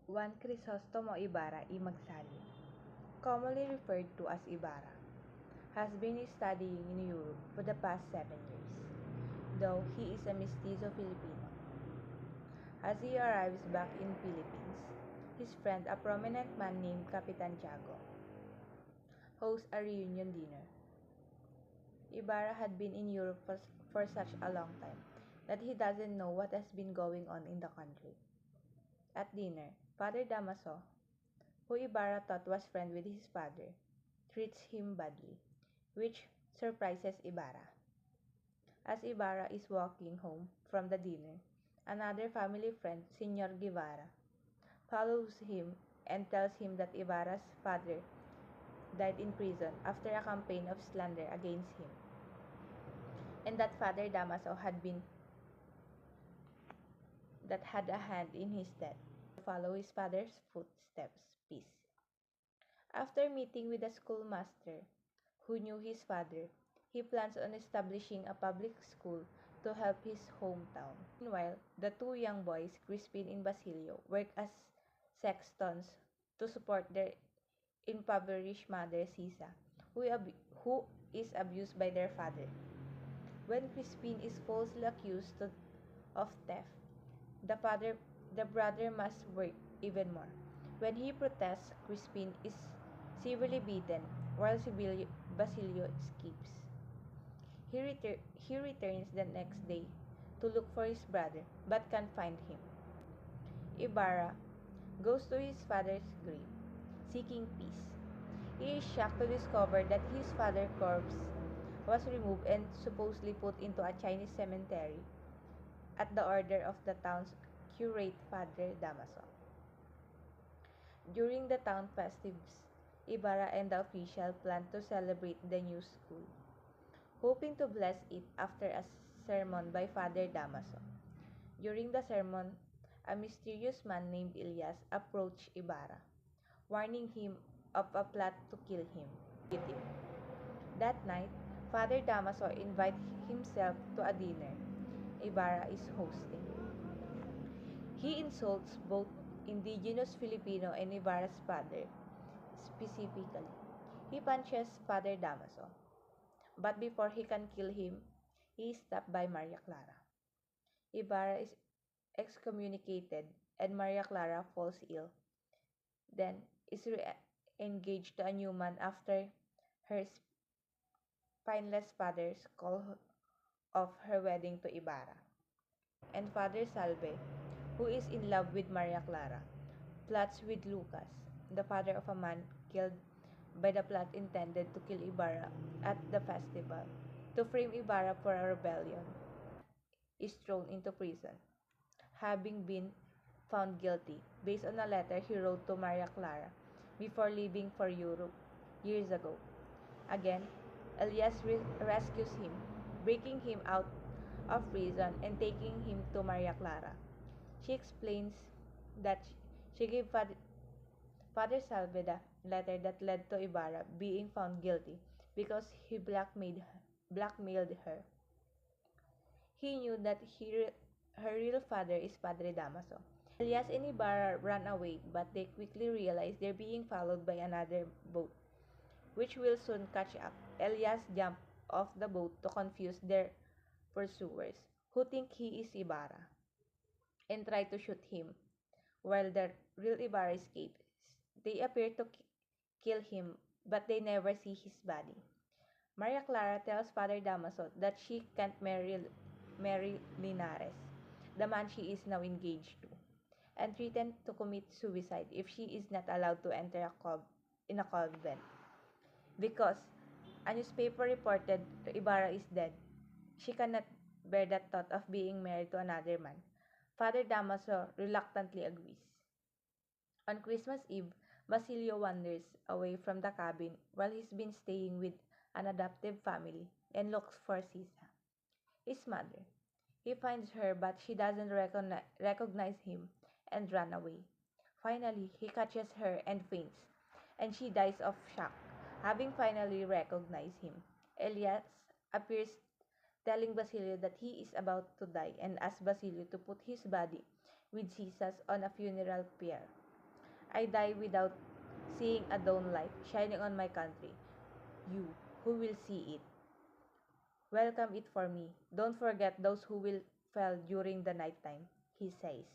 Juan Crisostomo Ibarra y Magsali, commonly referred to as Ibarra, has been studying in Europe for the past 7 years, though he is a mestizo Filipino. As he arrives back in Philippines, his friend, a prominent man named Capitan Tiago, hosts a reunion dinner. Ibarra had been in Europe for such a long time that he doesn't know what has been going on in the country. At dinner, Father Damaso, who Ibarra thought was friend with his father, treats him badly, which surprises Ibarra. As Ibarra is walking home from the dinner, another family friend, Senor Guevara, follows him and tells him that Ibarra's father died in prison after a campaign of slander against him, and that Father Damaso had a hand in his death. Follow his father's footsteps, peace. After meeting with the schoolmaster who knew his father, he plans on establishing a public school to help his hometown. Meanwhile, the two young boys, Crispin and Basilio, work as sextons to support their impoverished mother, Sisa, who is abused by their father. When Crispin is falsely accused of theft, the father, the brother must work even more. When he protests, Crispin is severely beaten, while Basilio escapes. He returns the next day to look for his brother, but can't find him. Ibarra goes to his father's grave, seeking peace. He is shocked to discover that his father's corpse was removed and supposedly put into a Chinese cemetery at the order of the town's curate, Father Damaso. During the town festives, Ibarra and the official plan to celebrate the new school, hoping to bless it after a sermon by Father Damaso. During the sermon, a mysterious man named Elias approached Ibarra, warning him of a plot to kill him. That night, Father Damaso invites himself to a dinner Ibarra is hosting. He insults both indigenous Filipino and Ibarra's father, specifically. He punches Father Damaso, but before he can kill him, he is stopped by Maria Clara. Ibarra is excommunicated and Maria Clara falls ill, then is re-engaged to a new man after her spineless father's call off her wedding to Ibarra. And Father Salve, who is in love with Maria Clara, plots with Lucas, the father of a man killed by the plot intended to kill Ibarra at the festival. To frame Ibarra for a rebellion, is thrown into prison, having been found guilty based on a letter he wrote to Maria Clara before leaving for Europe years ago. Again, Elias rescues him, breaking him out of prison and taking him to Maria Clara. She explains that she gave Father Salve the letter that led to Ibarra being found guilty because he blackmailed her. He knew that her real father is Padre Damaso. Elias and Ibarra run away, but they quickly realize they're being followed by another boat, which will soon catch up. Elias jumps off the boat to confuse their pursuers, who think he is Ibarra, and try to shoot him, while the real Ibarra escapes. They appear to kill him, but they never see his body. Maria Clara tells Father Damaso that she can't marry Linares, the man she is now engaged to, and threatens to commit suicide if she is not allowed to enter in a convent. Because a newspaper reported Ibarra is dead, she cannot bear the thought of being married to another man. Father Damaso reluctantly agrees. On Christmas Eve, Basilio wanders away from the cabin while he's been staying with an adoptive family and looks for Sisa, his mother. He finds her but she doesn't recognize him and run away. Finally, he catches her and faints, and she dies of shock, having finally recognized him. Elias appears telling Basilio that he is about to die and asks Basilio to put his body with Sisa's on a funeral pyre. I die without seeing a dawn light shining on my country. You, who will see it, welcome it for me. Don't forget those who will fell during the nighttime, he says.